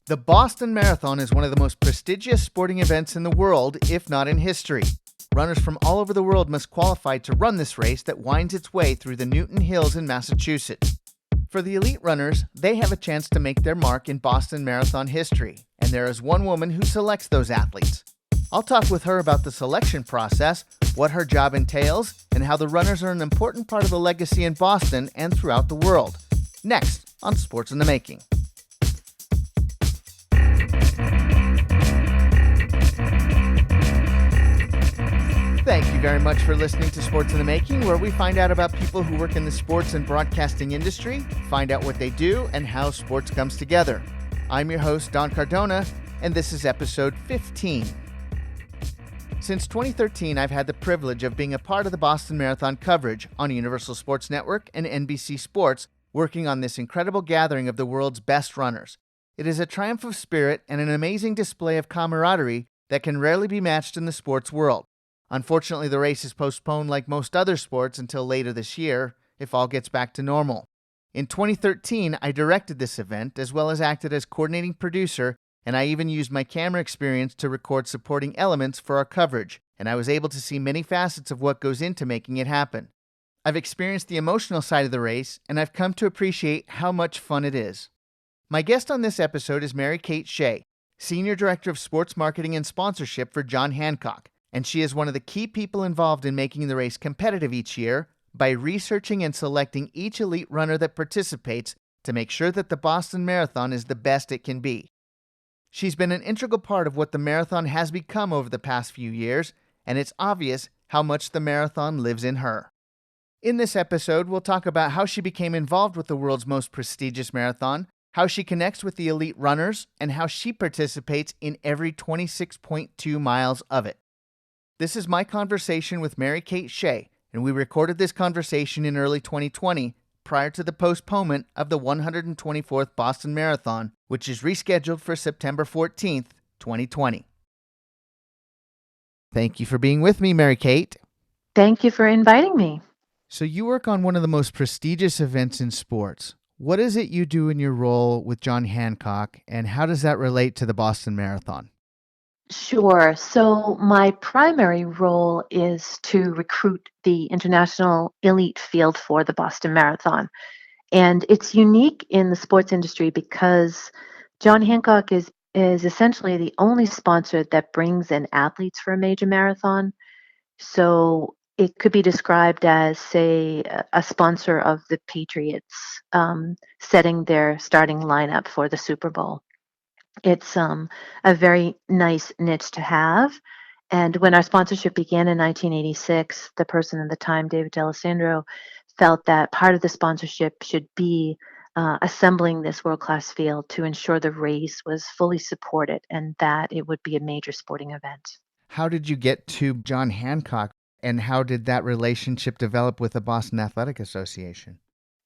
The Boston Marathon is one of the most prestigious sporting events in the world, if not in history. Runners from all over the world must qualify to run this race that winds its way through the Newton Hills in Massachusetts. For the elite runners, they have a chance to make their mark in Boston Marathon history, and there is one woman who selects those athletes. I'll talk with her about the selection process, what her job entails, and how the runners are an important part of the legacy in Boston and throughout the world. Next on Sports in the Making. Thank you very much for listening to Sports in the Making, where we find out about people who work in the sports and broadcasting industry, find out what they do, and how sports comes together. I'm your host, Don Cardona, and this is episode 15. Since 2013, I've had the privilege of being a part of the Boston Marathon coverage on Universal Sports Network and NBC Sports, working on this incredible gathering of the world's best runners. It is a triumph of spirit and an amazing display of camaraderie that can rarely be matched in the sports world. Unfortunately, the race is postponed like most other sports until later this year, if all gets back to normal. In 2013, I directed this event, as well as acted as coordinating producer, and I even used my camera experience to record supporting elements for our coverage, and I was able to see many facets of what goes into making it happen. I've experienced the emotional side of the race, and I've come to appreciate how much fun it is. My guest on this episode is Mary Kate Shea, Senior Director of Sports Marketing and Sponsorship for John Hancock, and she is one of the key people involved in making the race competitive each year by researching and selecting each elite runner that participates to make sure that the Boston Marathon is the best it can be. She's been an integral part of what the marathon has become over the past few years, and it's obvious how much the marathon lives in her. In this episode, we'll talk about how she became involved with the world's most prestigious marathon, how she connects with the elite runners, and how she participates in every 26.2 miles of it. This is my conversation with Mary Kate Shea, and we recorded this conversation in early 2020, prior to the postponement of the 124th Boston Marathon, which is rescheduled for September 14th, 2020. Thank you for being with me, Mary Kate. Thank you for inviting me. So you work on one of the most prestigious events in sports. What is it you do in your role with John Hancock, and how does that relate to the Boston Marathon? Sure. So my primary role is to recruit the international elite field for the Boston Marathon. And it's unique in the sports industry because John Hancock is essentially the only sponsor that brings in athletes for a major marathon. So it could be described as, say, a sponsor of the Patriots setting their starting lineup for the Super Bowl. It's a very nice niche to have. And when our sponsorship began in 1986, the person at the time, David D'Alessandro, felt that part of the sponsorship should be assembling this world-class field to ensure the race was fully supported and that it would be a major sporting event. How did you get to John Hancock, and how did that relationship develop with the Boston Athletic Association?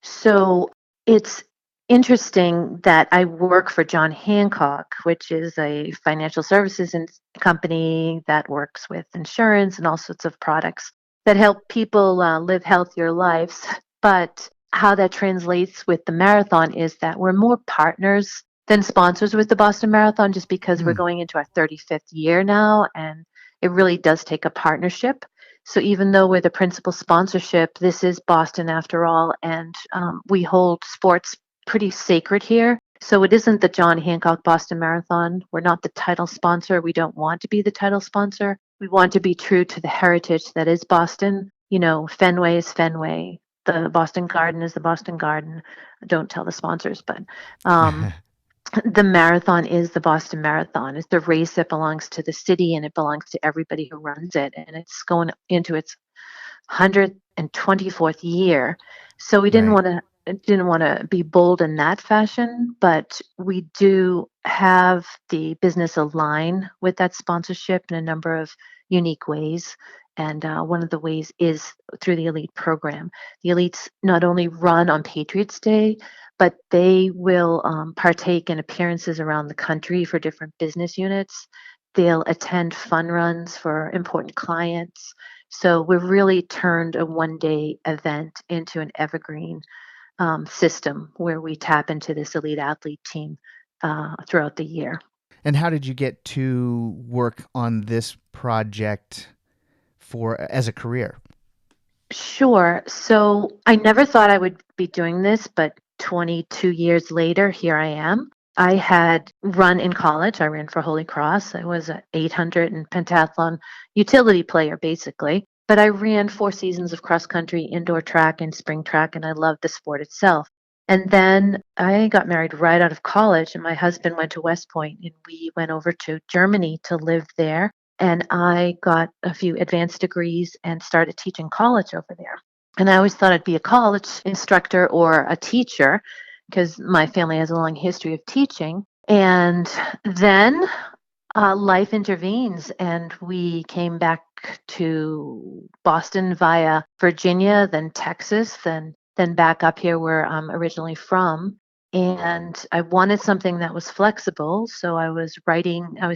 So it's interesting that I work for John Hancock, which is a financial services company that works with insurance and all sorts of products that help people live healthier lives. But how that translates with the marathon is that we're more partners than sponsors with the Boston Marathon, just because we're going into our 35th year now, and it really does take a partnership. So even though we're the principal sponsorship, this is Boston after all, and we hold sports pretty sacred here. So it isn't the John Hancock Boston Marathon. We're not the title sponsor. We don't want to be the title sponsor. We want to be true to the heritage that is Boston. You know, Fenway is Fenway. The Boston Garden is the Boston Garden. Don't tell the sponsors, but the marathon is the Boston Marathon. It's the race that belongs to the city, and it belongs to everybody who runs it. And it's going into its 124th year. So we didn't want to be bold in that fashion, but we do have the business align with that sponsorship in a number of unique ways. And one of the ways is through the elite program. The elites not only run on Patriots Day, but they will partake in appearances around the country for different business units. They'll attend fun runs for important clients. So we've really turned a one-day event into an evergreen system where we tap into this elite athlete team throughout the year. And how did you get to work on this project as a career? Sure. So I never thought I would be doing this, but 22 years later, here I am. I had run in college. I ran for Holy Cross. I was an 800 and pentathlon utility player, basically. But I ran 4 seasons of cross country, indoor track, and spring track, and I loved the sport itself. And then I got married right out of college, and my husband went to West Point, and we went over to Germany to live there, and I got a few advanced degrees and started teaching college over there. And I always thought I'd be a college instructor or a teacher because my family has a long history of teaching. And then life intervenes, and we came back to Boston via Virginia, then Texas, then back up here where I'm originally from. And I wanted something that was flexible, so I was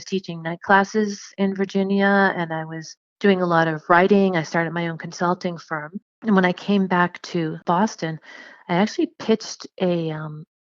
teaching night classes in Virginia, and I was doing a lot of writing. I started my own consulting firm, and when I came back to Boston, I actually pitched a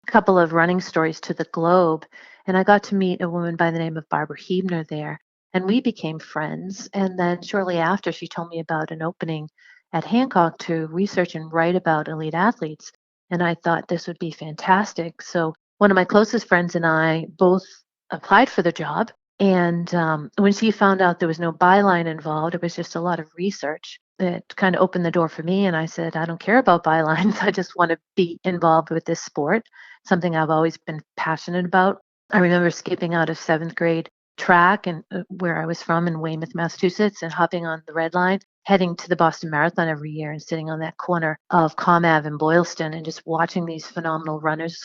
couple of running stories to the Globe, and I got to meet a woman by the name of Barbara Hebner there, and we became friends. And then shortly after, she told me about an opening at Hancock to research and write about elite athletes. And I thought this would be fantastic. So one of my closest friends and I both applied for the job. And when she found out there was no byline involved, it was just a lot of research. It kind of opened the door for me. And I said, I don't care about bylines. I just want to be involved with this sport, something I've always been passionate about. I remember skipping out of seventh grade track and where I was from in Weymouth, Massachusetts, and hopping on the Red Line, heading to the Boston Marathon every year and sitting on that corner of Comm Ave and Boylston and just watching these phenomenal runners,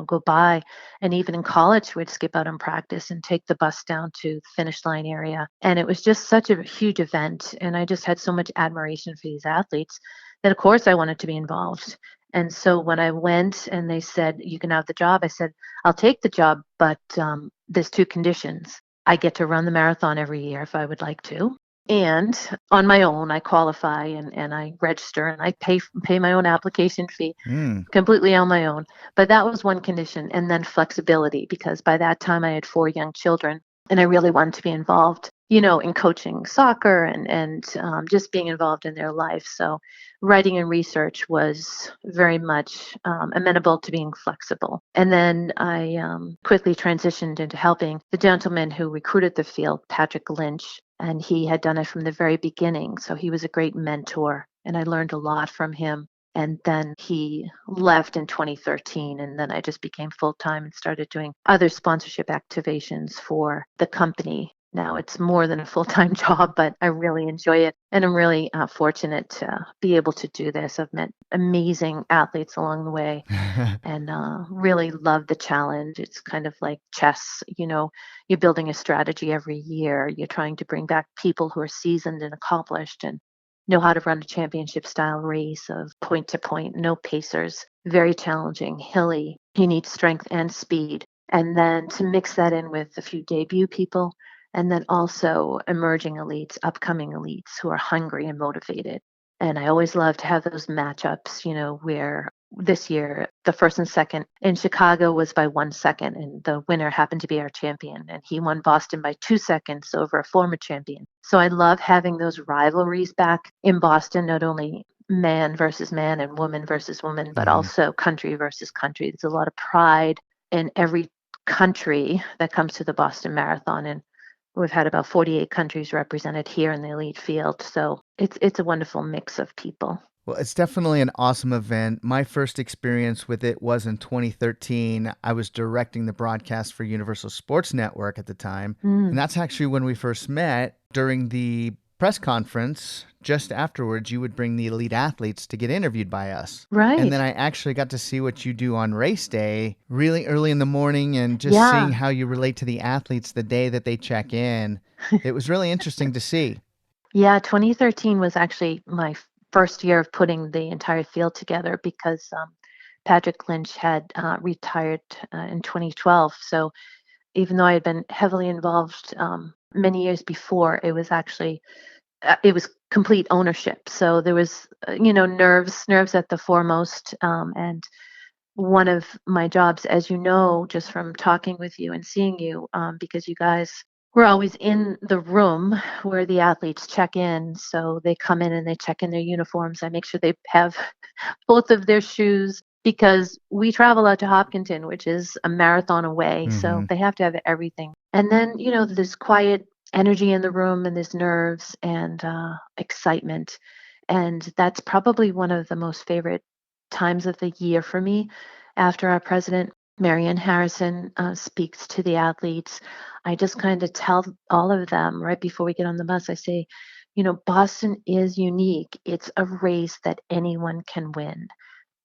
go by. And even in college, we'd skip out on practice and take the bus down to the finish line area. And it was just such a huge event. And I just had so much admiration for these athletes that, of course, I wanted to be involved. And so when I went and they said, you can have the job, I said, I'll take the job, but there's 2 conditions. I get to run the marathon every year if I would like to. And on my own, I qualify and I register and I pay my own application fee completely on my own. But that was one condition. And then flexibility, because by that time I had 4 young children and I really wanted to be involved, in coaching soccer and just being involved in their life. So writing and research was very much amenable to being flexible. And then I quickly transitioned into helping the gentleman who recruited the field, Patrick Lynch, and he had done it from the very beginning. So he was a great mentor, and I learned a lot from him. And then he left in 2013, and then I just became full-time and started doing other sponsorship activations for the company. Now it's more than a full-time job, but I really enjoy it. And I'm really fortunate to be able to do this. I've met amazing athletes along the way and really love the challenge. It's kind of like chess, you're building a strategy every year. You're trying to bring back people who are seasoned and accomplished and know how to run a championship style race of point to point, no pacers, very challenging, hilly. You need strength and speed. And then to mix that in with a few debut people, and then also emerging elites, upcoming elites who are hungry and motivated. And I always love to have those matchups, where this year the first and second in Chicago was by 1 second, and the winner happened to be our champion. And he won Boston by 2 seconds over a former champion. So I love having those rivalries back in Boston, not only man versus man and woman versus woman, but also country versus country. There's a lot of pride in every country that comes to the Boston Marathon. And we've had about 48 countries represented here in the elite field. So it's a wonderful mix of people. Well, it's definitely an awesome event. My first experience with it was in 2013. I was directing the broadcast for Universal Sports Network at the time. And that's actually when we first met. During the press conference, just afterwards, you would bring the elite athletes to get interviewed by us. Right. And then I actually got to see what you do on race day really early in the morning and just seeing how you relate to the athletes the day that they check in. It was really interesting to see. Yeah, 2013 was actually my first year of putting the entire field together because Patrick Lynch had retired in 2012. So even though I had been heavily involved many years before, it was actually it was complete ownership. So there was nerves at the foremost, and one of my jobs, as you know, just from talking with you and seeing you, because you guys were always in the room where the athletes check in. So they come in and they check in their uniforms. I make sure they have both of their shoes because we travel out to Hopkington, which is a marathon away. So Mm-hmm. they have to have everything. And then, there's quiet energy in the room and there's nerves and excitement. And that's probably one of the most favorite times of the year for me after our president, Marianne Harrison, speaks to the athletes. I just kind of tell all of them right before we get on the bus, I say, Boston is unique. It's a race that anyone can win.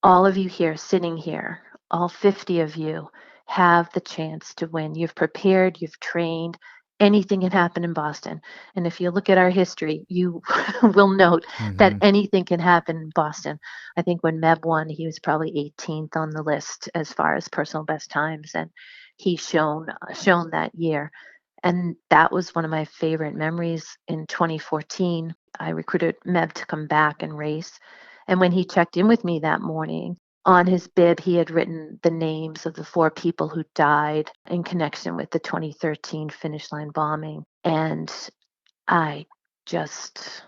All of you here, sitting here, all 50 of you have the chance to win. You've prepared, you've trained. Anything can happen in Boston. And if you look at our history, you will note that Mm-hmm. anything can happen in Boston. I think when Meb won, he was probably 18th on the list as far as personal best times, and he shown that year. And that was one of my favorite memories. In 2014, I recruited Meb to come back and race. And when he checked in with me that morning, on his bib, he had written the names of the 4 people who died in connection with the 2013 finish line bombing. And I just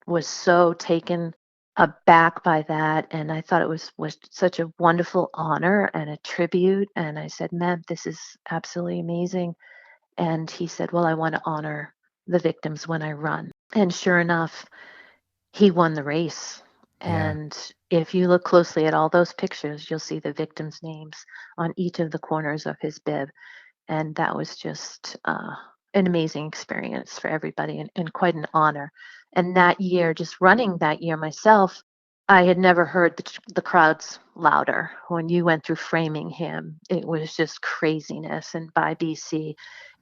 was so taken aback by that. And I thought it was such a wonderful honor and a tribute. And I said, Meb, this is absolutely amazing. And he said, well, I want to honor the victims when I run. And sure enough, he won the race. Yeah. And if you look closely at all those pictures, you'll see the victims' names on each of the corners of his bib. And that was just an amazing experience for everybody and quite an honor. And that year, just running that year myself, I had never heard the crowds louder. When you went through Framingham, it was just craziness. And by BC,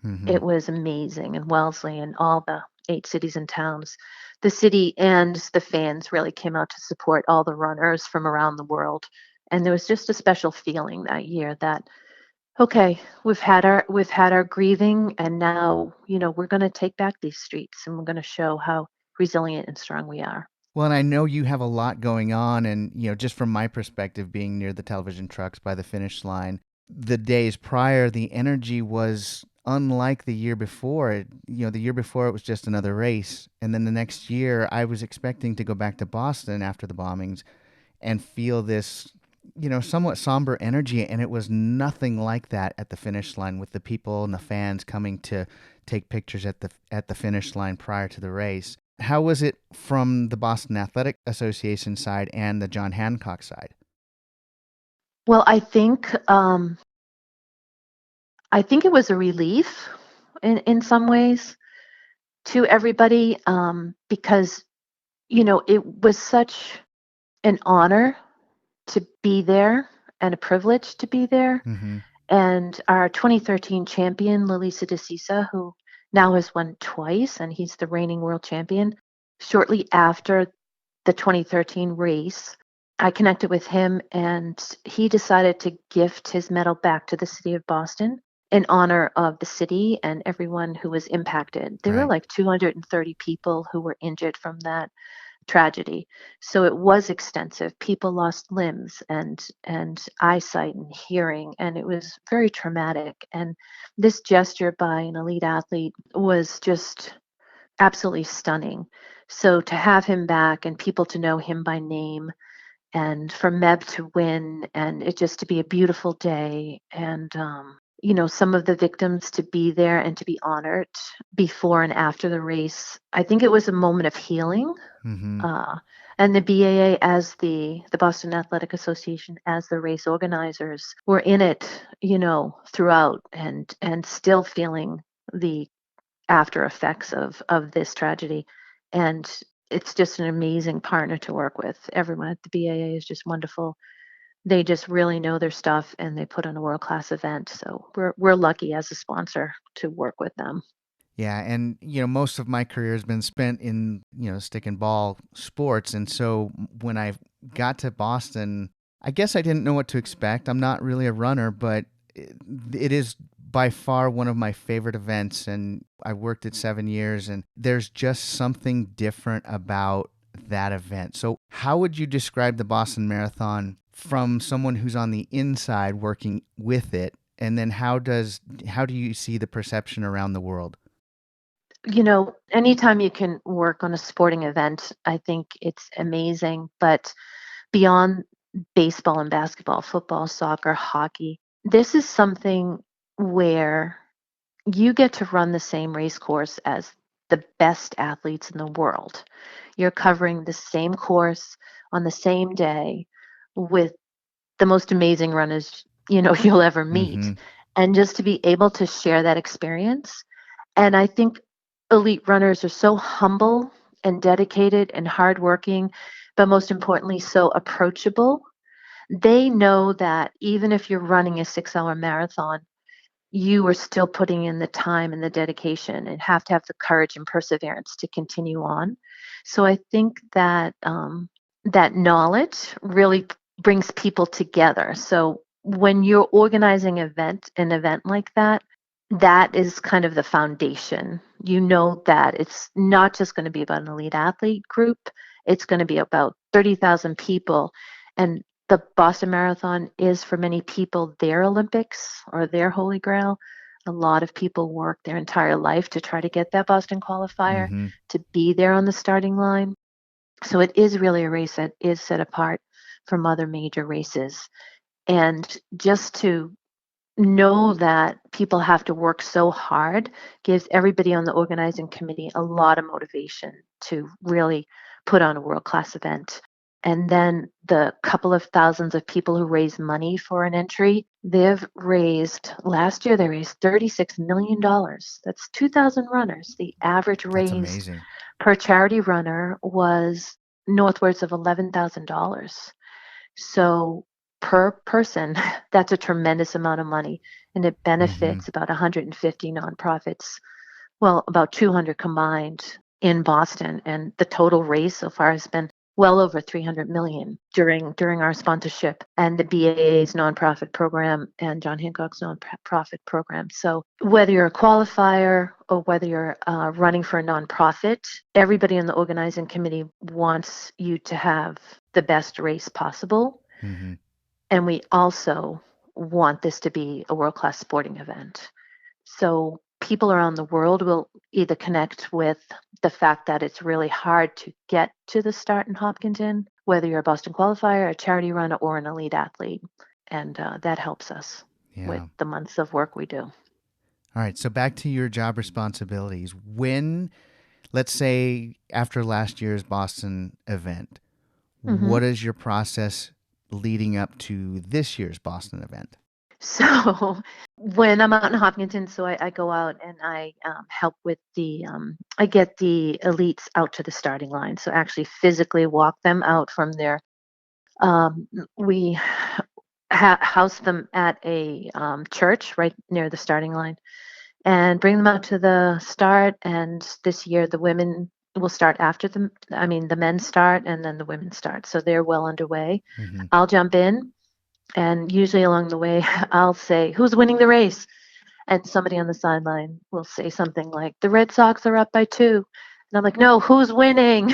Mm-hmm. it was amazing, and Wellesley and all the 8 cities and towns. The city and the fans really came out to support all the runners from around the world, and there was just a special feeling that year that, okay, we've had our grieving, and now, we're gonna take back these streets, and we're gonna show how resilient and strong we are. Well, and I know you have a lot going on, and just from my perspective, being near the television trucks by the finish line, the days prior, the energy was unlike the year before. The year before it was just another race, and then the next year, I was expecting to go back to Boston after the bombings and feel this, somewhat somber energy, and it was nothing like that at the finish line with the people and the fans coming to take pictures at the finish line prior to the race. How was it from the Boston Athletic Association side and the John Hancock side? Well, I think it was a relief in some ways to everybody, because it was such an honor to be there and a privilege to be there. Mm-hmm. And our 2013 champion, Lalisa DeCisa, who now has won twice, and he's the reigning world champion, shortly after the 2013 race, I connected with him and he decided to gift his medal back to the city of Boston in honor of the city and everyone who was impacted. There were Right. like 230 people who were injured from that tragedy. So it was extensive. People lost limbs and eyesight and hearing, and it was very traumatic. And this gesture by an elite athlete was just absolutely stunning. So to have him back and people to know him by name and for Meb to win and it just to be a beautiful day and some of the victims to be there and to be honored before and after the race. I think it was a moment of healing, Mm-hmm. uh, and the BAA, as the Boston Athletic Association, as the race organizers, were in it, throughout and still feeling the after effects of this tragedy. And it's just an amazing partner to work with. Everyone at the BAA is just wonderful. They just really know their stuff and they put on a world class event. So we're lucky as a sponsor to work with them. Yeah, and most of my career has been spent in stick and ball sports, and so when I got to Boston, I guess I didn't know what to expect. I'm not really a runner, but it is by far one of my favorite events, and I worked it 7 years, and there's just something different about that event. So, how would you describe the Boston Marathon from someone who's on the inside working with it? And then how do you see the perception around the world? Anytime you can work on a sporting event, I think it's amazing. But beyond baseball and basketball, football, soccer, hockey, this is something where you get to run the same race course as the best athletes in the world. You're covering the same course on the same day with the most amazing runners, you'll ever meet. Mm-hmm. And just to be able to share that experience. And I think elite runners are so humble and dedicated and hardworking, but most importantly, so approachable. They know that even if you're running a 6 hour marathon, you are still putting in the time and the dedication and have to have the courage and perseverance to continue on. So I think that that knowledge really brings people together. So when you're organizing an event like that, that is kind of the foundation. You know that it's not just going to be about an elite athlete group, it's going to be about 30,000 people. And the Boston Marathon is for many people their Olympics or their holy grail. A lot of people work their entire life to try to get that Boston qualifier, Mm-hmm. to be there on the starting line. So it is really a race that is set apart from other major races. And just to know that people have to work so hard gives everybody on the organizing committee a lot of motivation to really put on a world class event. And then the couple of thousands of people who raise money for an entry, last year they raised $36 million. That's 2,000 runners. The average That's raise amazing. per charity runner was northwards of $11,000. So per person, that's a tremendous amount of money, and it Mm-hmm. benefits about 150 nonprofits, well, about 200 combined in Boston. And the total raise so far has been well over 300 million during our sponsorship and the BAA's nonprofit program and John Hancock's nonprofit program. So whether you're a qualifier or whether you're running for a nonprofit, everybody in the organizing committee wants you to have the best race possible. Mm-hmm. And we also want this to be a world class sporting event. So people around the world will either connect with the fact that it's really hard to get to the start in Hopkington, whether you're a Boston qualifier, a charity runner, or an elite athlete. And that helps us with Yeah. the months of work we do. All right. So back to your job responsibilities. When, let's say, after last year's Boston event, hmm what is your process leading up to this year's Boston event? So when I'm out in Hopkinton, so I go out and I help with I get the elites out to the starting line. So actually physically walk them out from their, we house them at a church right near the starting line and bring them out to the start. And this year the women will start after them. I mean, the men start and then the women start. So they're well underway. Mm-hmm. I'll jump in and usually along the way, I'll say, "Who's winning the race?" And somebody on the sideline will say something like, "The Red Sox are up by 2." And I'm like, "No, who's winning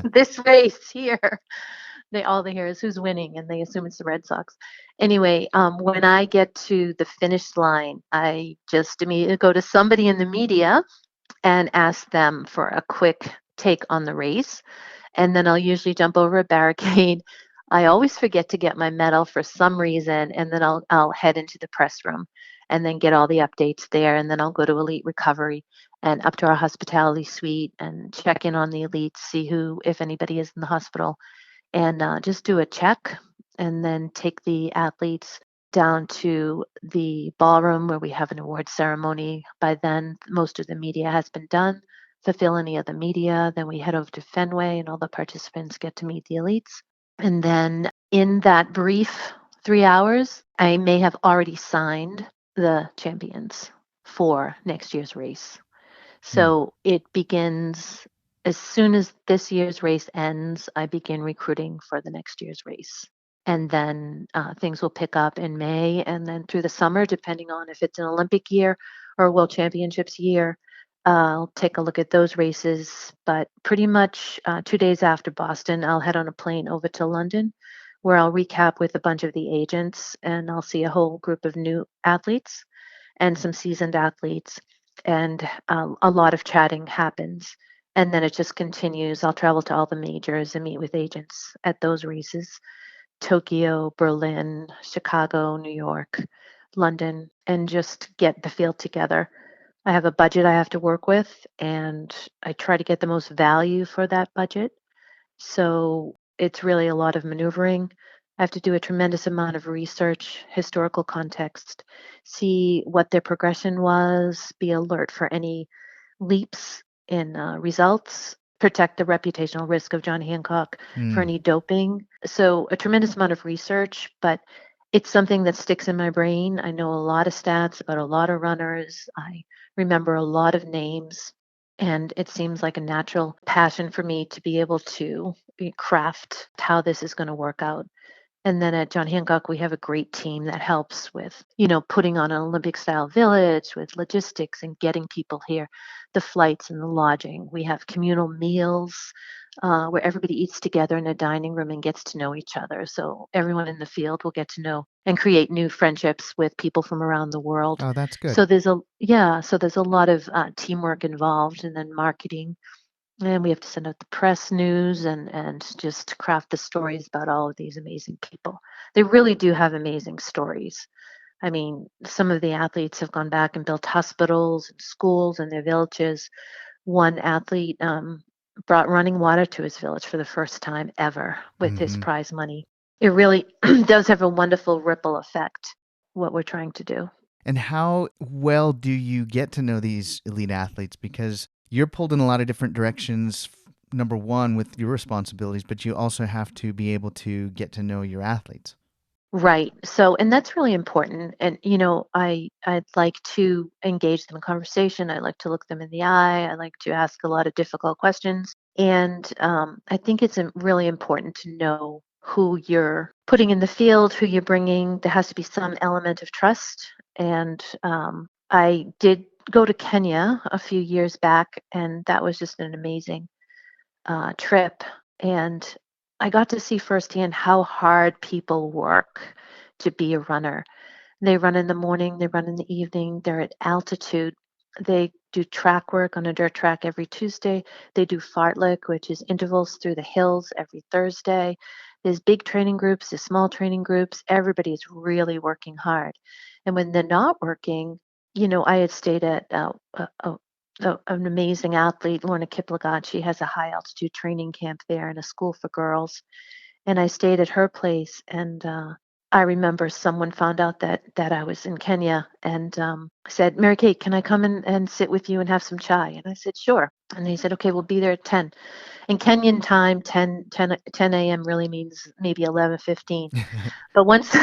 this race here?" All they hear is who's winning, and they assume it's the Red Sox. Anyway, when I get to the finish line, I just immediately go to somebody in the media and ask them for a quick take on the race. And then I'll usually jump over a barricade. I always forget to get my medal for some reason, and then I'll head into the press room and then get all the updates there. And then I'll go to Elite Recovery and up to our hospitality suite and check in on the elites, see who, if anybody is in the hospital, and just do a check and then take the athletes down to the ballroom where we have an award ceremony. By then, most of the media has been done. Fulfill any of the media. Then we head over to Fenway and all the participants get to meet the elites. And then in that brief 3 hours, I may have already signed the champions for next year's race. Hmm. So it begins as soon as this year's race ends, I begin recruiting for the next year's race. And then things will pick up in May and then through the summer, depending on if it's an Olympic year or a World Championships year. I'll take a look at those races. But pretty much 2 days after Boston, I'll head on a plane over to London where I'll recap with a bunch of the agents and I'll see a whole group of new athletes and some seasoned athletes, and a lot of chatting happens. And then it just continues. I'll travel to all the majors and meet with agents at those races: Tokyo, Berlin, Chicago, New York, London, and just get the field together. I have a budget I have to work with, and I try to get the most value for that budget. So it's really a lot of maneuvering. I have to do a tremendous amount of research, historical context, see what their progression was, be alert for any leaps in results, protect the reputational risk of John Hancock for Mm. any doping. So a tremendous amount of research, but it's something that sticks in my brain. I know a lot of stats about a lot of runners. I remember a lot of names. And it seems like a natural passion for me to be able to craft how this is going to work out. And then at John Hancock, we have a great team that helps with, putting on an Olympic style village with logistics and getting people here, the flights and the lodging. We have communal meals where everybody eats together in a dining room and gets to know each other. So everyone in the field will get to know and create new friendships with people from around the world. Oh, that's good. So there's a lot of teamwork involved, and then marketing, and we have to send out the press news and just craft the stories about all of these amazing people. They really do have amazing stories. I mean, some of the athletes have gone back and built hospitals and schools in their villages. One athlete brought running water to his village for the first time ever with his Hmm. prize money. It really does have a wonderful ripple effect, what we're trying to do. And how well do you get to know these elite athletes? Because you're pulled in a lot of different directions, number one, with your responsibilities, but you also have to be able to get to know your athletes. Right. So, and that's really important. And I'd like to engage them in conversation. I like to look them in the eye. I like to ask a lot of difficult questions. And I think it's really important to know who you're putting in the field, who you're bringing. There has to be some element of trust. And I did go to Kenya a few years back, and that was just an amazing trip, and I got to see firsthand how hard people work to be a runner. They run in the morning, they run in the evening, they're at altitude. They do track work on a dirt track every Tuesday. They do fartlek, which is intervals through the hills, every Thursday. There's big training groups, there's small training groups. Everybody's really working hard. And when they're not working, I had stayed at an amazing athlete, Lorna Kiplagat. She has a high altitude training camp there and a school for girls. And I stayed at her place, and I remember someone found out that I was in Kenya and said, "Mary Kate, can I come and sit with you and have some chai?" And I said, "Sure." And he said, "Okay, we'll be there at 10." In Kenyan time, 10 a.m. really means maybe 11:15. But once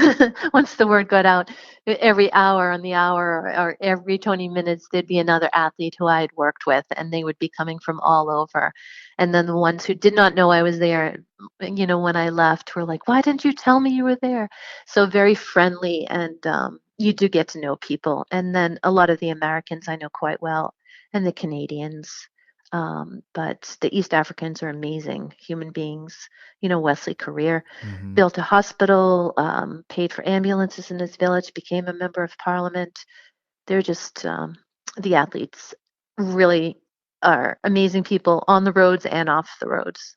once the word got out, every hour on the hour or every 20 minutes, there'd be another athlete who I had worked with, and they would be coming from all over. And then the ones who did not know I was there, when I left, were like, "Why didn't you tell me you were there?" So very friendly, and you do get to know people. And then a lot of the Americans I know quite well, and the Canadians. But the East Africans are amazing human beings. Wesley Career Hmm. built a hospital, paid for ambulances in his village, became a member of parliament. They're just the athletes really are amazing people on the roads and off the roads.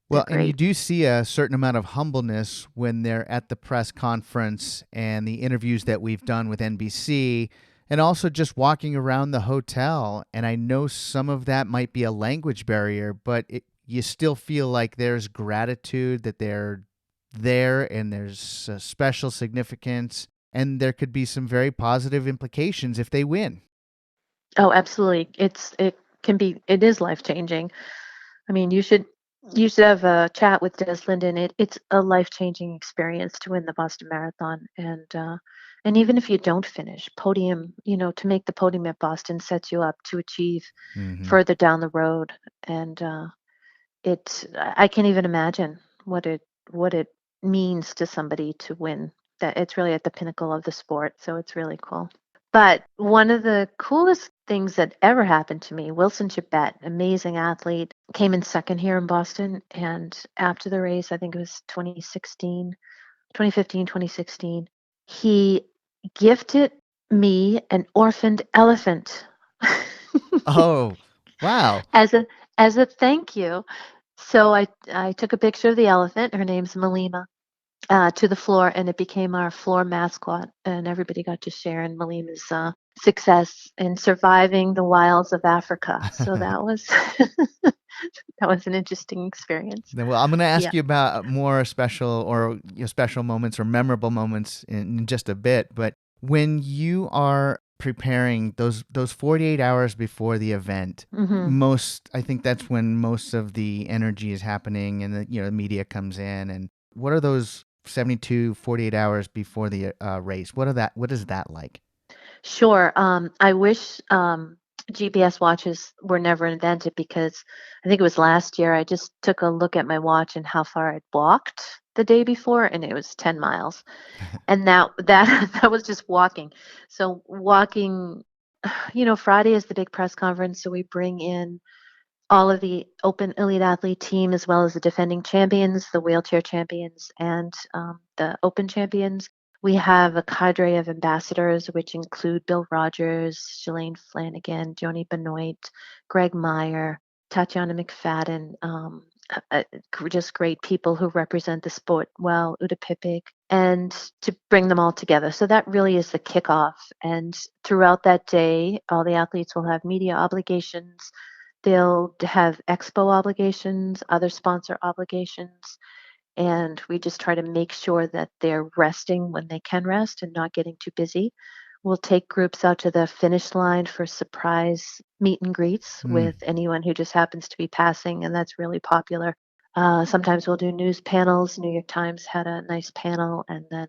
They're Well, and you great. do see a certain amount of humbleness when they're at the press conference and the interviews that we've done with NBC, and also just walking around the hotel. And I know some of that might be a language barrier, but you still feel like there's gratitude that they're there and there's a special significance. And there could be some very positive implications if they win. Oh, absolutely. It is life changing. I mean, you should have a chat with Des Linden. It's a life changing experience to win the Boston Marathon, and even if you don't finish podium, to make the podium at Boston sets you up to achieve Hmm. further down the road. And I can't even imagine what it means to somebody to win. That it's really at the pinnacle of the sport, so it's really cool. But one of the coolest things that ever happened to me. Wilson Chibet, amazing athlete, came in second here in Boston. And after the race, I think it was 2015, 2016, he gifted me an orphaned elephant Oh, wow. as a thank you. So I took a picture of the elephant. Her name's Malima. To the floor, and it became our floor mascot, and everybody got to share in Malima's success in surviving the wilds of Africa. So that was that was an interesting experience. Well, I'm going to ask Yeah. you about more special or special moments or memorable moments in just a bit. But when you are preparing those 48 hours before the event, hmm I think that's when most of the energy is happening, and the media comes in. And what are those 72, 48 hours before the race? What is that like? Sure. I wish GPS watches were never invented because I think it was last year I just took a look at my watch and how far I'd walked the day before, and it was 10 miles. And that that was just walking. So walking, Friday is the big press conference, so we bring in all of the open elite athlete team as well as the defending champions, the wheelchair champions, and the open champions. We have a cadre of ambassadors, which include Bill Rogers, Shalane Flanagan, Joni Benoit, Greg Meyer, Tatyana McFadden, just great people who represent the sport well, Uda Pipik, and to bring them all together. So that really is the kickoff. And throughout that day, all the athletes will have media obligations. They'll have expo obligations, other sponsor obligations, and we just try to make sure that they're resting when they can rest and not getting too busy. We'll take groups out to the finish line for surprise meet and greets Mm, with anyone who just happens to be passing, and that's really popular. Sometimes we'll do news panels. New York Times had a nice panel, and then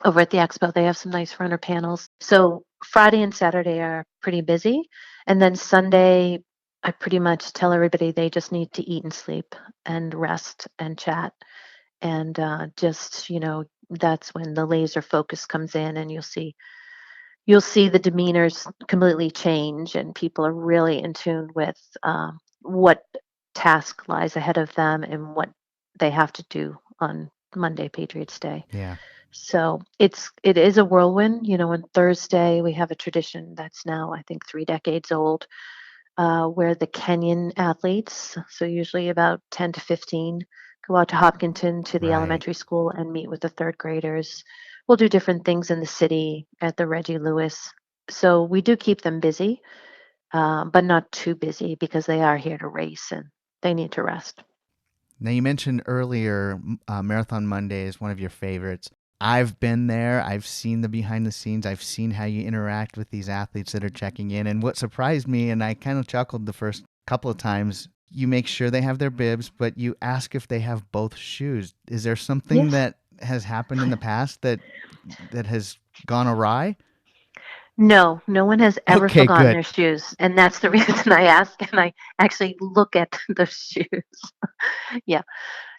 over at the expo, they have some nice runner panels. So Friday and Saturday are pretty busy, and then Sunday, I pretty much tell everybody they just need to eat and sleep and rest and chat and just that's when the laser focus comes in, and you'll see the demeanors completely change, and people are really in tune with what task lies ahead of them and what they have to do on Monday, Patriots Day. yeah. So it is a whirlwind. On Thursday we have a tradition that's now I think 3 decades old, where the Kenyan athletes, so usually about 10 to 15, go out to Hopkington to the Right. elementary school and meet with the third graders. We'll do different things in the city at the Reggie Lewis. So we do keep them busy, but not too busy because they are here to race and they need to rest. Now, you mentioned earlier Marathon Monday is one of your favorites. I've been there. I've seen the behind the scenes. I've seen how you interact with these athletes that are checking in. And what surprised me, and I kind of chuckled the first couple of times, you make sure they have their bibs, but you ask if they have both shoes. Is there something Yes. that has happened in the past that has gone awry? No, no one has ever Okay, forgotten good. their shoes. And that's the reason I ask and I actually look at the shoes. Yeah.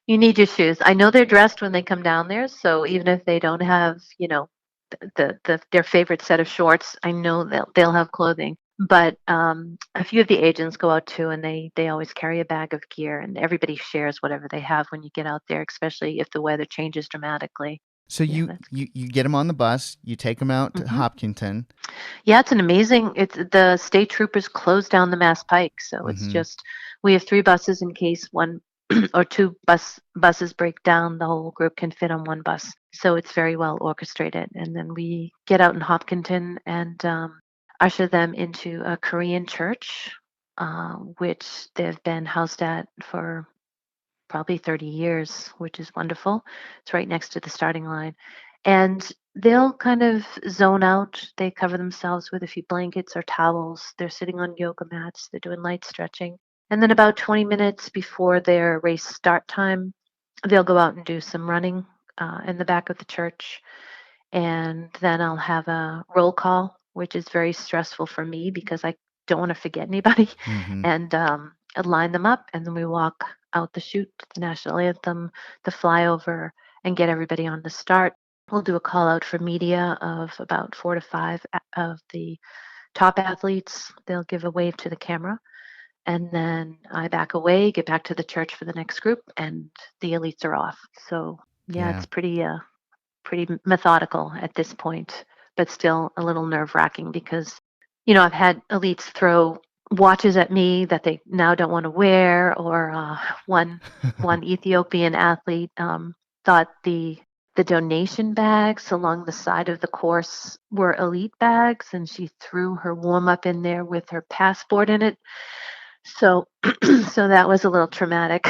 You need your shoes. I know they're dressed when they come down there, so even if they don't have, their favorite set of shorts, I know they'll have clothing. But a few of the agents go out too, and they always carry a bag of gear, and everybody shares whatever they have when you get out there, especially if the weather changes dramatically. So Yeah, you that's you you get them on the bus, you take them out to hmm Hopkinton. yeah, it's an amazing. It's the state troopers closed down the Mass Pike, so it's Hmm. just we have three buses in case one or two buses break down. The whole group can fit on one bus, so it's very well orchestrated. And then we get out in Hopkinton and usher them into a Korean church, which they've been housed at for probably 30 years, which is wonderful. It's right next to the starting line. And they'll kind of zone out. They cover themselves with a few blankets or towels. They're sitting on yoga mats. They're doing light stretching. And then about 20 minutes before their race start time, they'll go out and do some running in the back of the church. And then I'll have a roll call, which is very stressful for me because I don't want to forget anybody, Hmm. and line them up. And then we walk out the chute, the national anthem, the flyover, and get everybody on the start. We'll do a call out for media of about 4 to 5 of the top athletes, they'll give a wave to the camera. And then I back away, get back to the church for the next group, and the elites are off. So yeah, Yeah. it's pretty methodical at this point, but still a little nerve wracking because, I've had elites throw watches at me that they now don't want to wear, or one Ethiopian athlete thought the donation bags along the side of the course were elite bags, and she threw her warm up in there with her passport in it. So, so that was a little traumatic,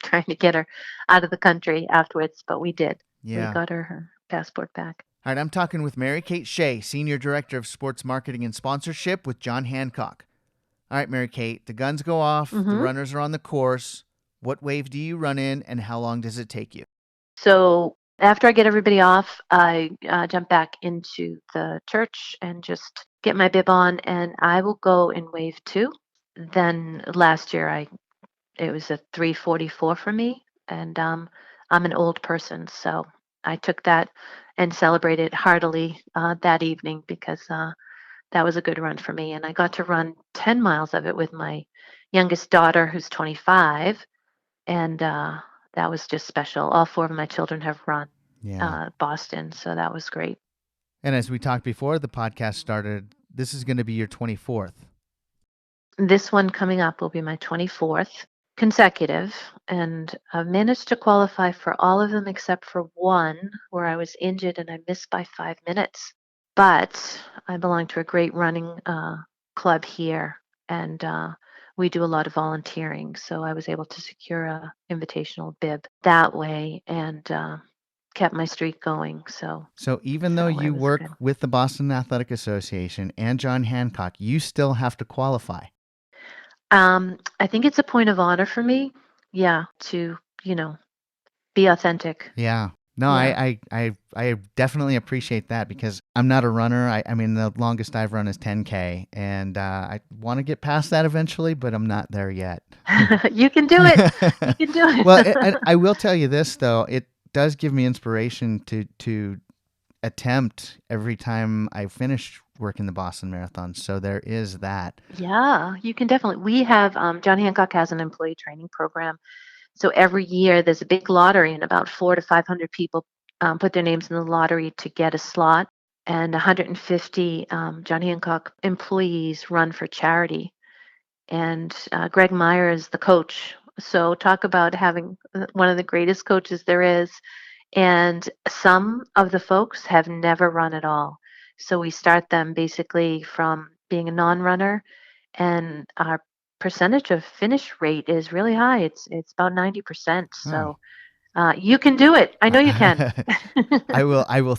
trying to get her out of the country afterwards, but we did. We Yeah. got her passport back. All right, I'm talking with Mary Kate Shea, Senior Director of Sports Marketing and Sponsorship with John Hancock. All right, Mary Kate, the guns go off, the hmm runners are on the course. What wave do you run in, and how long does it take you? So after I get everybody off, I jump back into the church and just get my bib on, and I will go in wave two. Then last year, it was a 3:44 for me, and I'm an old person, so I took that and celebrated heartily that evening because that was a good run for me, and I got to run 10 miles of it with my youngest daughter, who's 25, and that was just special. All four of my children have run Yeah. Boston, so that was great. And as we talked before the podcast started, this is going to be your 24th. This one coming up will be my 24th consecutive, and I've managed to qualify for all of them except for one where I was injured and I missed by 5 minutes. But I belong to a great running club here, and we do a lot of volunteering. So I was able to secure a invitational bib that way, and kept my streak going. So even though So it you was work good. with the Boston Athletic Association and John Hancock, you still have to qualify. I think it's a point of honor for me, yeah, to be authentic. Yeah. No, Yeah. I definitely appreciate that because I'm not a runner. I mean, the longest I've run is 10K, and I want to get past that eventually, but I'm not there yet. You can do it. You can do Well, it. I will tell you this though, it does give me inspiration to attempt every time I finish working the Boston Marathon. So there is that. Yeah, you can definitely. We have John Hancock has an employee training program. So every year there's a big lottery, and about 400 to 500 people put their names in the lottery to get a slot. And 150 John Hancock employees run for charity. And Greg Meyer is the coach. So talk about having one of the greatest coaches there is. And some of the folks have never run at all. So we start them basically from being a non-runner, and our percentage of finish rate is really high. It's about 90%. Oh. So you can do it. I know you can. I will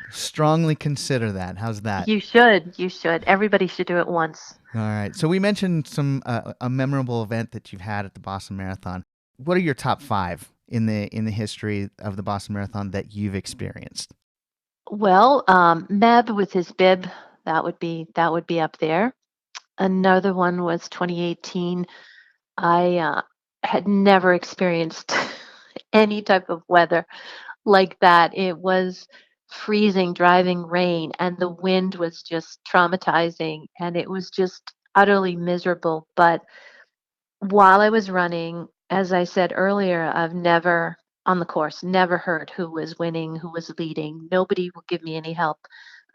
strongly consider that. How's that? You should. You should. Everybody should do it once. All right. So we mentioned a memorable event that you've had at the Boston Marathon. What are your top 5 in the history of the Boston Marathon that you've experienced? Well, Meb with his bib, that would be up there. Another one was 2018. I had never experienced any type of weather like that. It was freezing, driving rain, and the wind was just traumatizing, and it was just utterly miserable. But while I was running, as I said earlier, I've never on the course, never heard who was winning, who was leading. Nobody will give me any help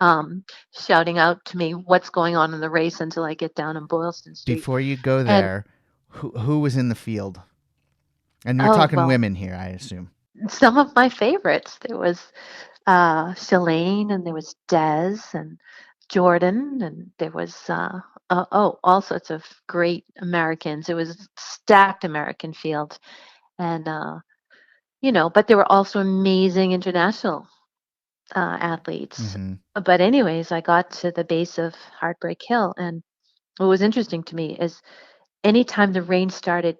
um, shouting out to me what's going on in the race until I get down on Boylston Street. Before you go And there, who was in the field? And we're oh, talking well, women here, I assume. some of my favorites. There was Shalane, and there was Des and Jordan, and there was all sorts of great Americans. It was a stacked American field, and but there were also amazing international athletes. Hmm. But anyways, I got to the base of Heartbreak Hill, and what was interesting to me is anytime the rain started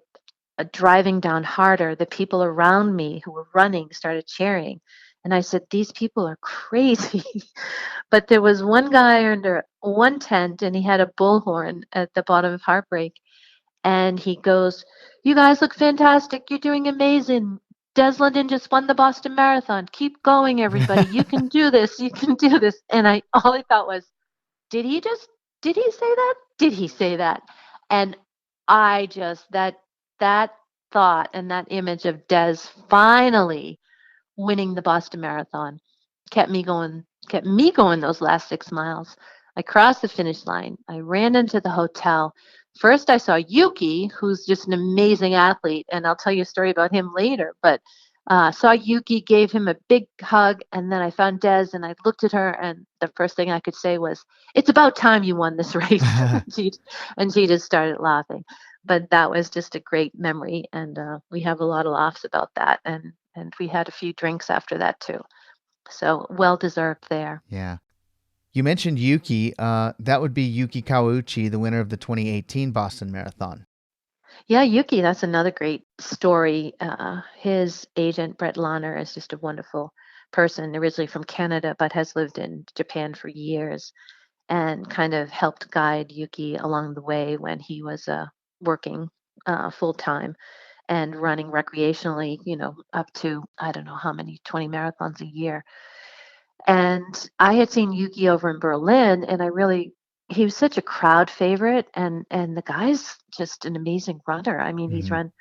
driving down harder, the people around me who were running started cheering. And I said, these people are crazy. But there was one guy under one tent, and he had a bullhorn at the bottom of Heartbreak. And he goes, "You guys look fantastic. You're doing amazing. Des Linden just won the Boston Marathon. Keep going, everybody. You can do this. You can do this." And all I thought was, did he just Did he say that? Did he say that? And I just that thought and that image of Des finally winning the Boston Marathon kept me going those last 6 miles. I crossed the finish line. I ran into the hotel. First, I saw Yuki, who's just an amazing athlete, and I'll tell you a story about him later. But saw Yuki, gave him a big hug, and then I found Des, and I looked at her, and the first thing I could say was, "It's about time you won this race." she and she just started laughing. But that was just a great memory, and we have a lot of laughs about that, and we had a few drinks after that too. So well deserved there. Yeah. You mentioned Yuki. That would be Yuki Kawauchi, the winner of the 2018 Boston Marathon. Yeah, Yuki, that's another great story. His agent, Brett Lahner, is just a wonderful person, originally from Canada, but has lived in Japan for years and kind of helped guide Yuki along the way when he was working full time and running recreationally, up to, I don't know how many, 20 marathons a year. And I had seen Yuki over in Berlin, and he was such a crowd favorite, and the guy's just an amazing runner. I mean, he's Mm-hmm. run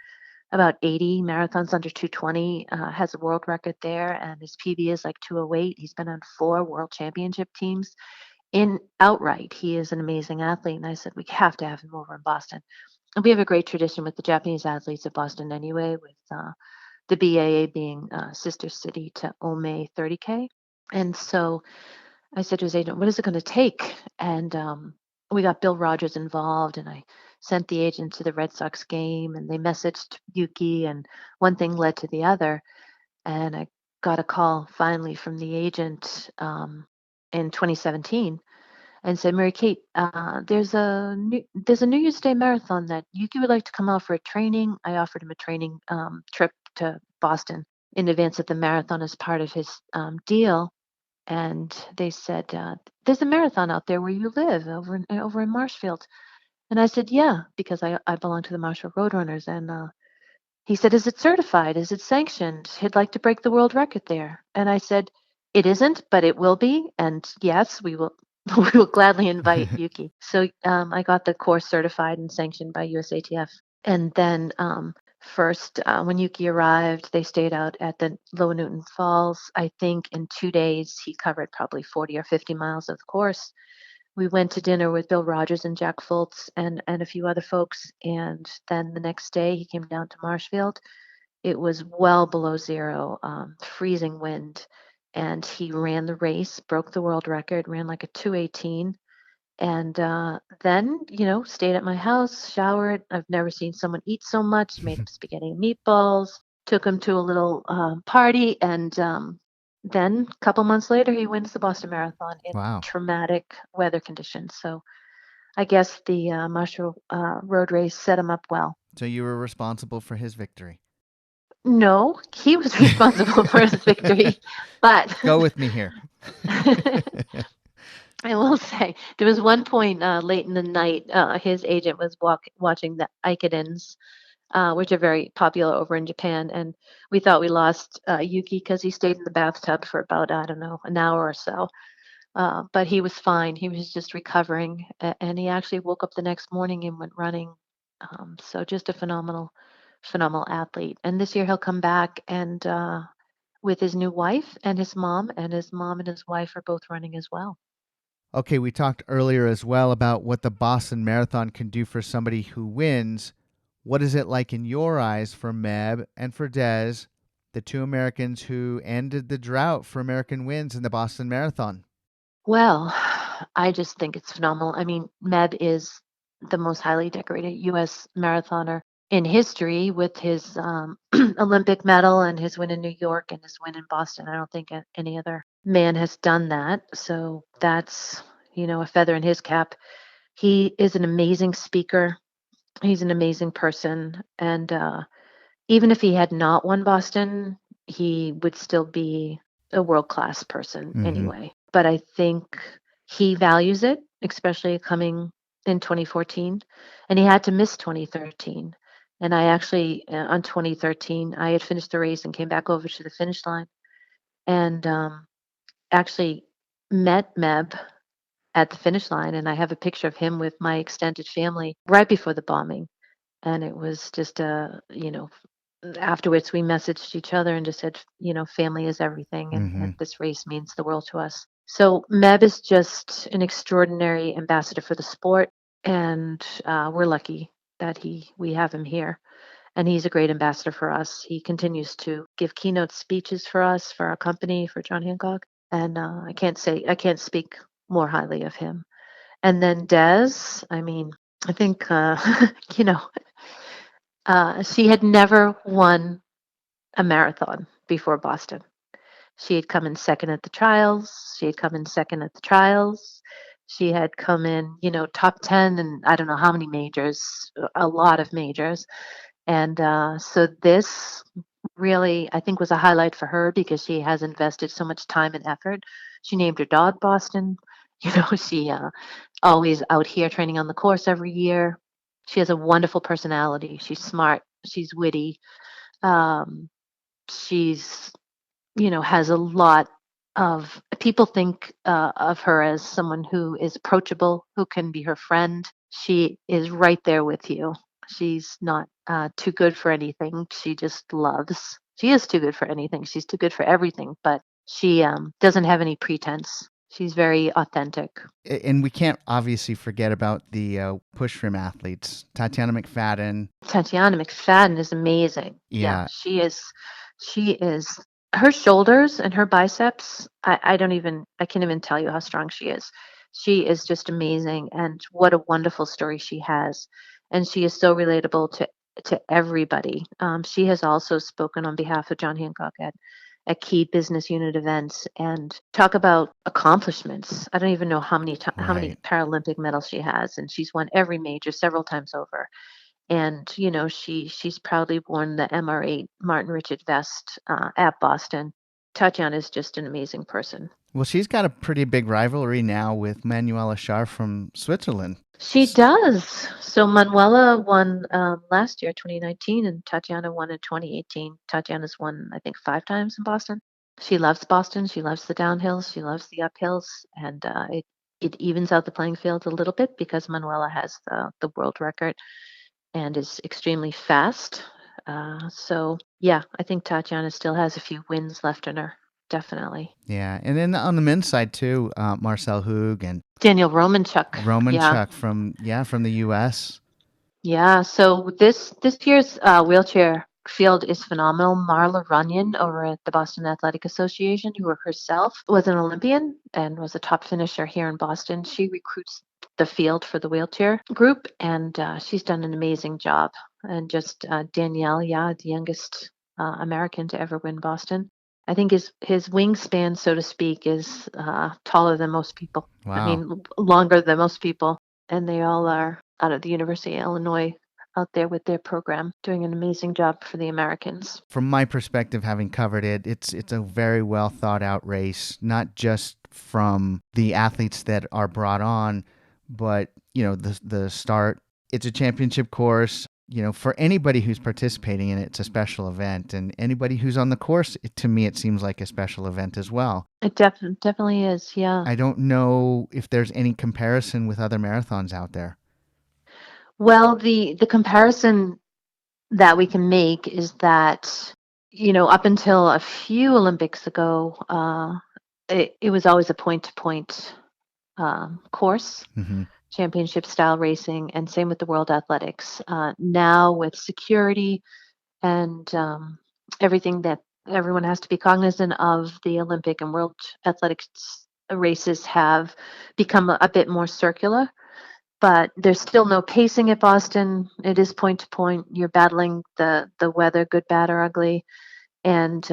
about 80 marathons under 220, has a world record there, and his PB is like 208. He's been on 4 world championship teams in outright. He is an amazing athlete, and I said we have to have him over in Boston. And we have a great tradition with the Japanese athletes at Boston anyway, with the BAA being sister city to Ome 30K. And so I said to his agent, "What is it going to take?" And we got Bill Rogers involved, and I sent the agent to the Red Sox game, and they messaged Yuki, and one thing led to the other. And I got a call finally from the agent in 2017 and said, "Mary Kate, there's a New Year's Day marathon that Yuki would like to come out for a training." I offered him a training trip to Boston in advance of the marathon as part of his deal, and they said, "There's a marathon out there where you live over in Marshfield." And I said, "Yeah," because I belong to the Marshfield Roadrunners. And he said, "Is it certified? Is it sanctioned? He'd like to break the world record there." And I said, "It isn't, but it will be. And yes, we will." We will gladly invite Yuki. So I got the course certified and sanctioned by USATF. And then first, when Yuki arrived, they stayed out at the Lower Newton Falls. I think in 2 days, he covered probably 40 or 50 miles of the course. We went to dinner with Bill Rogers and Jack Fultz and a few other folks. And then the next day, he came down to Marshfield. It was well below zero, freezing wind. And he ran the race, broke the world record, ran like a 2:18. And then, stayed at my house, showered. I've never seen someone eat so much, made him spaghetti and meatballs, took him to a little party. And then a couple months later, he wins the Boston Marathon in Wow. traumatic weather conditions. So I guess the Marshall Road Race set him up well. So you were responsible for his victory. No, he was responsible for his victory, but Go with me here. I will say there was one point late in the night, his agent was watching the Ikedens, which are very popular over in Japan, and we thought we lost Yuki because he stayed in the bathtub for about, I don't know, an hour or so. But he was fine. He was just recovering, and he actually woke up the next morning and went running. So just a phenomenal athlete. And this year he'll come back and with his new wife and his mom, and his mom and his wife are both running as well. Okay, we talked earlier as well about what the Boston Marathon can do for somebody who wins. What is it like in your eyes for Meb and for Des, the 2 Americans who ended the drought for American wins in the Boston Marathon? Well, I just think it's phenomenal. I mean, Meb is the most highly decorated U.S. marathoner in history with his Olympic medal and his win in New York and his win in Boston. I don't think any other man has done that. So that's, a feather in his cap. He is an amazing speaker. He's an amazing person. And even if he had not won Boston, he would still be a world class person Mm-hmm. anyway. But I think he values it, especially coming in 2014. And he had to miss 2013. And I actually, on 2013, I had finished the race and came back over to the finish line and actually met Meb at the finish line, and I have a picture of him with my extended family right before the bombing. And it was just afterwards we messaged each other and just said, family is everything, and this race means the world to us. So Meb is just an extraordinary ambassador for the sport, and we're lucky that we have him here. And he's a great ambassador for us. He continues to give keynote speeches for us, for our company, for John Hancock. And I can't speak more highly of him. And then Des, I mean, I think, you know, she had never won a marathon before Boston. She had come in second at the trials. She had come in second at the trials. She had come in, top 10 and I don't know how many majors, a lot of majors. And so this really, I think, was a highlight for her because she has invested so much time and effort. She named her dog Boston. She always out here training on the course every year. She has a wonderful personality. She's smart. She's witty. Um, she's, has a lot of people think of her as someone who is approachable, who can be her friend. She is right there with you. She's not too good for anything. She just loves. She is too good for anything. She's too good for everything, but she doesn't have any pretense. She's very authentic. And we can't obviously forget about the push rim athletes, Tatyana McFadden. Tatyana McFadden is amazing. Yeah. She is. She is. Her shoulders and her biceps. I can't even tell you how strong she is. She is just amazing, and what a wonderful story she has. And she is so relatable to everybody. She has also spoken on behalf of John Hancock at key business unit events and talk about accomplishments. I don't even know how many how many Right. Paralympic medals she has, and she's won every major several times over. And she's proudly worn the MR8 Martin Richard vest at Boston. Tatyana is just an amazing person. Well, she's got a pretty big rivalry now with Manuela Schar from Switzerland. She does. So Manuela won last year, 2019, and Tatyana won in 2018. Tatyana's won, I think, 5 times in Boston. She loves Boston. She loves the downhills. She loves the uphills, and it evens out the playing field a little bit because Manuela has the world record and is extremely fast. So yeah, I think Tatyana still has a few wins left in her. Definitely. Yeah. And then on the men's side too, Marcel Hoog and Daniel Romanchuck. Yeah. Romanchuck from the US. Yeah. So this year's wheelchair field is phenomenal. Marla Runyon over at the Boston Athletic Association, who herself was an Olympian and was a top finisher here in Boston. She recruits the field for the wheelchair group, and she's done an amazing job. And just Danielle, yeah, the youngest American to ever win Boston. I think his wingspan, so to speak, is taller than most people. Wow. I mean, longer than most people, and they all are out of the University of Illinois out there with their program, doing an amazing job for the Americans. From my perspective, having covered it, it's a very well thought out race, not just from the athletes that are brought on, but the start. It's a championship course. For anybody who's participating in it, it's a special event, and anybody who's on the course, to me, it seems like a special event as well. It definitely is, yeah. I don't know if there's any comparison with other marathons out there. Well, the comparison that we can make is that, up until a few Olympics ago, it was always a point-to-point course. Mm-hmm. Championship style racing, and same with the World Athletics. Now with security and everything that everyone has to be cognizant of, the Olympic and World Athletics races have become a bit more circular. But there's still no pacing at Boston. It is point to point. You're battling the weather, good, bad, or ugly, and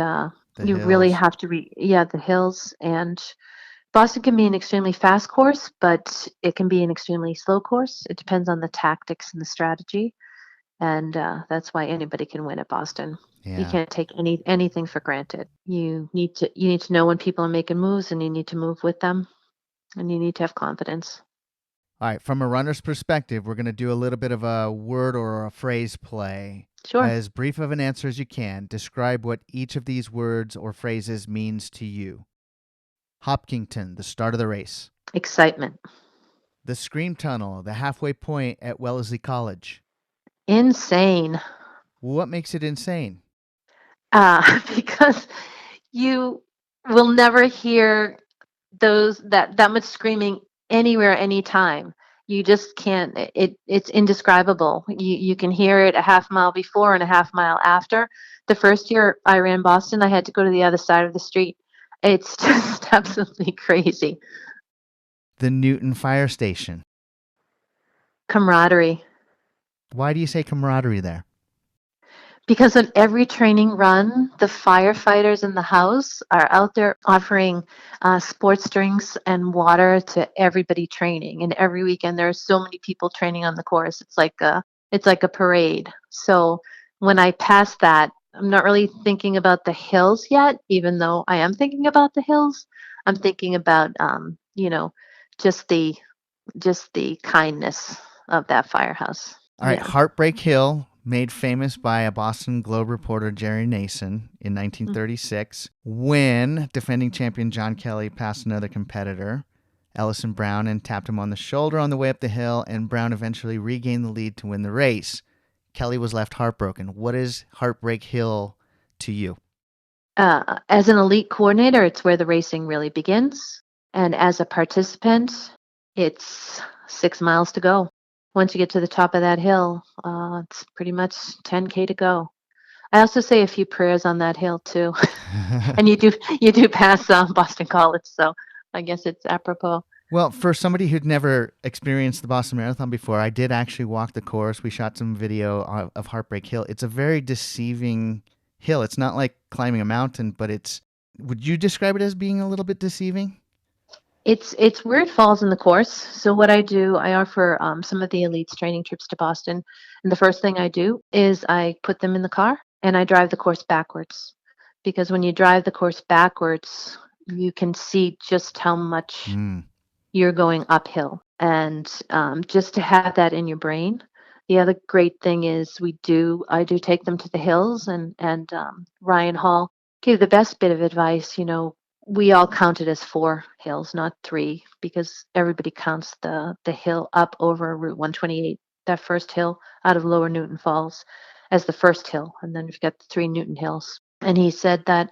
you really have to the hills. And Boston can be an extremely fast course, but it can be an extremely slow course. It depends on the tactics and the strategy, and that's why anybody can win at Boston. Yeah. You can't take anything for granted. You need to know when people are making moves, and you need to move with them, and you need to have confidence. All right, from a runner's perspective, we're going to do a little bit of a word or a phrase play. Sure. As brief of an answer as you can, describe what each of these words or phrases means to you. Hopkington, the start of the race. Excitement. The Scream Tunnel, the halfway point at Wellesley College. Insane. What makes it insane? Because you will never hear that much screaming anywhere, anytime. You just can't. It's indescribable. You can hear it a half mile before and a half mile after. The first year I ran Boston, I had to go to the other side of the street. It's just absolutely crazy. The Newton Fire Station. Camaraderie. Why do you say camaraderie there? Because on every training run, the firefighters in the house are out there offering sports drinks and water to everybody training. And every weekend, there are so many people training on the course. It's like a parade. So when I pass that, I'm not really thinking about the hills yet, even though I am thinking about the hills. I'm thinking about, just the kindness of that firehouse. All right, Yeah. Heartbreak Hill, made famous by a Boston Globe reporter, Jerry Nason, in 1936, when defending champion John Kelly passed another competitor, Ellison Brown, and tapped him on the shoulder on the way up the hill, and Brown eventually regained the lead to win the race. Kelly was left heartbroken. What is Heartbreak Hill to you? As an elite coordinator, it's where the racing really begins. And as a participant, it's 6 miles to go. Once you get to the top of that hill, it's pretty much 10K to go. I also say a few prayers on that hill too, and you do pass Boston College, so I guess it's apropos. Well, for somebody who'd never experienced the Boston Marathon before, I did actually walk the course. We shot some video of Heartbreak Hill. It's a very deceiving hill. It's not like climbing a mountain, but would you describe it as being a little bit deceiving? It's where it falls in the course. So what I do, I offer some of the elites training trips to Boston, and the first thing I do is I put them in the car and I drive the course backwards, because when you drive the course backwards, you can see just how much Mm, you're going uphill, and just to have that in your brain. The other great thing is I do take them to the hills, and Ryan Hall gave the best bit of advice. We all count it as 4 hills, not 3, because everybody counts the hill up over Route 128, that first hill out of Lower Newton Falls, as the first hill, and then we've got the 3 Newton hills. And he said that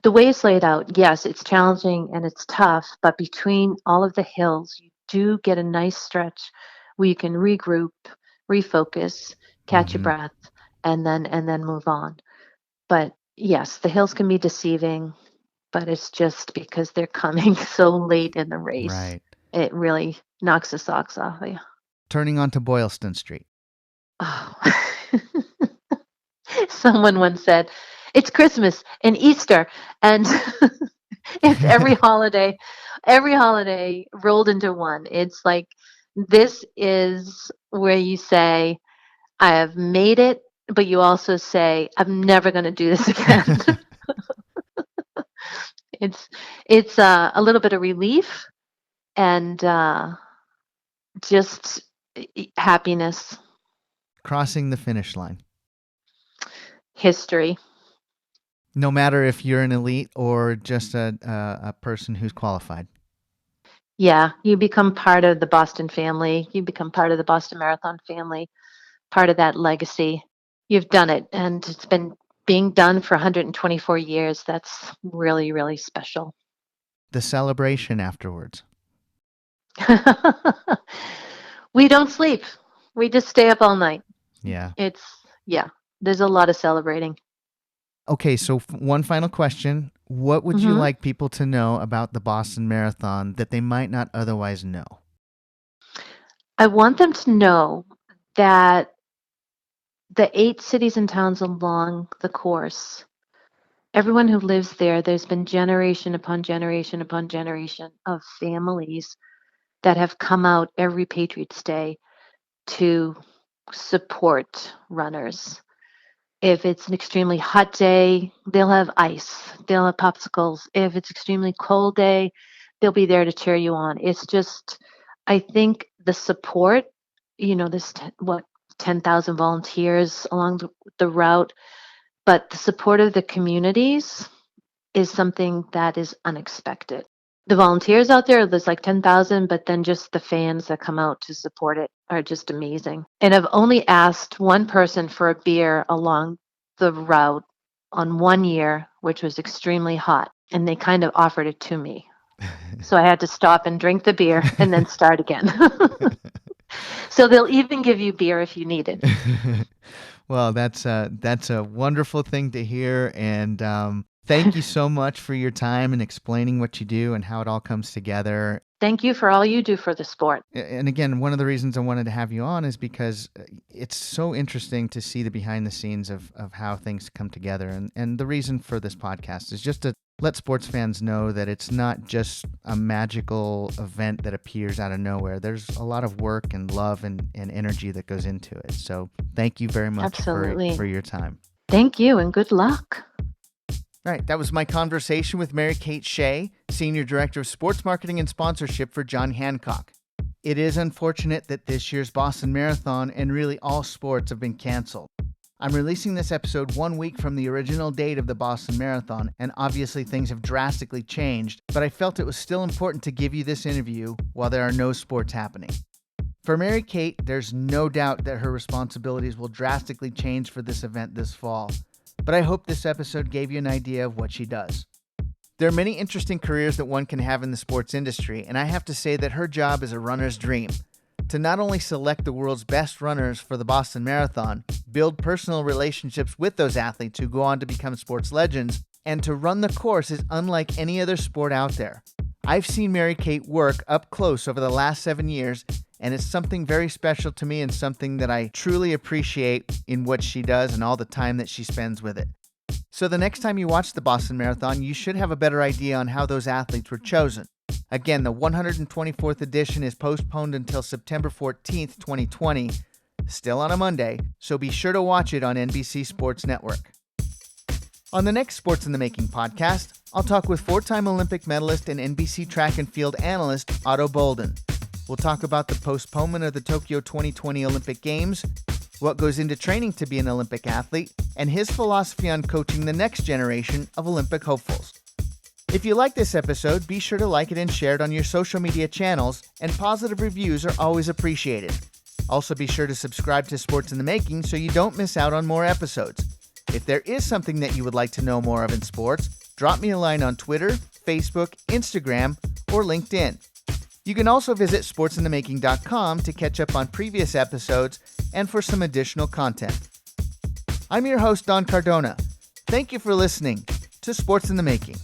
the way it's laid out, yes, it's challenging and it's tough, but between all of the hills, you do get a nice stretch where you can regroup, refocus, catch your hmm breath, and then move on. But yes, the hills can be deceiving, but it's just because they're coming so late in the race. Right. It really knocks the socks off of you. Turning onto Boylston Street. Oh. Someone once said, "It's Christmas and Easter, and it's every holiday rolled into one." It's like, this is where you say, "I have made it," but you also say, "I'm never going to do this again." It's a little bit of relief and just happiness, Crossing the finish line. history. No matter if you're an elite or just a person who's qualified. Yeah, you become part of the Boston family. You become part of the Boston Marathon family, part of that legacy. You've done it, and it's been being done for 124 years. That's really, really special. The celebration afterwards. We don't sleep. We just stay up all night. Yeah. It's, yeah, there's a lot of celebrating. Okay, so one final question. What would you hmm like people to know about the Boston Marathon that they might not otherwise know? I want them to know that the 8 cities and towns along the course, everyone who lives there, there's been generation upon generation upon generation of families that have come out every Patriots Day to support runners. If it's an extremely hot day, they'll have ice, they'll have popsicles. If it's extremely cold day, they'll be there to cheer you on. It's just, I think the support, there's 10,000 volunteers along the route, but the support of the communities is something that is unexpected. The volunteers out there's like 10,000, but then just the fans that come out to support it are just amazing. And I've only asked one person for a beer along the route on one year, which was extremely hot, and they kind of offered it to me. So I had to stop and drink the beer and then start again. So they'll even give you beer if you need it. Well, that's a wonderful thing to hear, and thank you so much for your time and explaining what you do and how it all comes together. Thank you for all you do for the sport. And again, one of the reasons I wanted to have you on is because it's so interesting to see the behind the scenes of how things come together. And the reason for this podcast is just to let sports fans know that it's not just a magical event that appears out of nowhere. There's a lot of work and love and energy that goes into it. So thank you very much for your time. Thank you and good luck. All right, that was my conversation with Mary Kate Shea, Senior Director of Sports Marketing and Sponsorship for John Hancock. It is unfortunate that this year's Boston Marathon and really all sports have been canceled. I'm releasing this episode 1 week from the original date of the Boston Marathon, and obviously things have drastically changed, but I felt it was still important to give you this interview while there are no sports happening. For Mary Kate, there's no doubt that her responsibilities will drastically change for this event this fall. But I hope this episode gave you an idea of what she does. There are many interesting careers that one can have in the sports industry, and I have to say that her job is a runner's dream. To not only select the world's best runners for the Boston Marathon, build personal relationships with those athletes who go on to become sports legends, and to run the course is unlike any other sport out there. I've seen Mary Kate work up close over the last 7 years, and it's something very special to me and something that I truly appreciate in what she does and all the time that she spends with it. So the next time you watch the Boston Marathon, you should have a better idea on how those athletes were chosen. Again, the 124th edition is postponed until September 14th, 2020, still on a Monday, so be sure to watch it on NBC Sports Network. On the next Sports in the Making podcast, I'll talk with 4-time Olympic medalist and NBC track and field analyst Otto Bolden. We'll talk about the postponement of the Tokyo 2020 Olympic Games, what goes into training to be an Olympic athlete, and his philosophy on coaching the next generation of Olympic hopefuls. If you like this episode, be sure to like it and share it on your social media channels, and positive reviews are always appreciated. Also be sure to subscribe to Sports in the Making so you don't miss out on more episodes. If there is something that you would like to know more of in sports, drop me a line on Twitter, Facebook, Instagram, or LinkedIn. You can also visit sportsinthemaking.com to catch up on previous episodes and for some additional content. I'm your host, Don Cardona. Thank you for listening to Sports in the Making.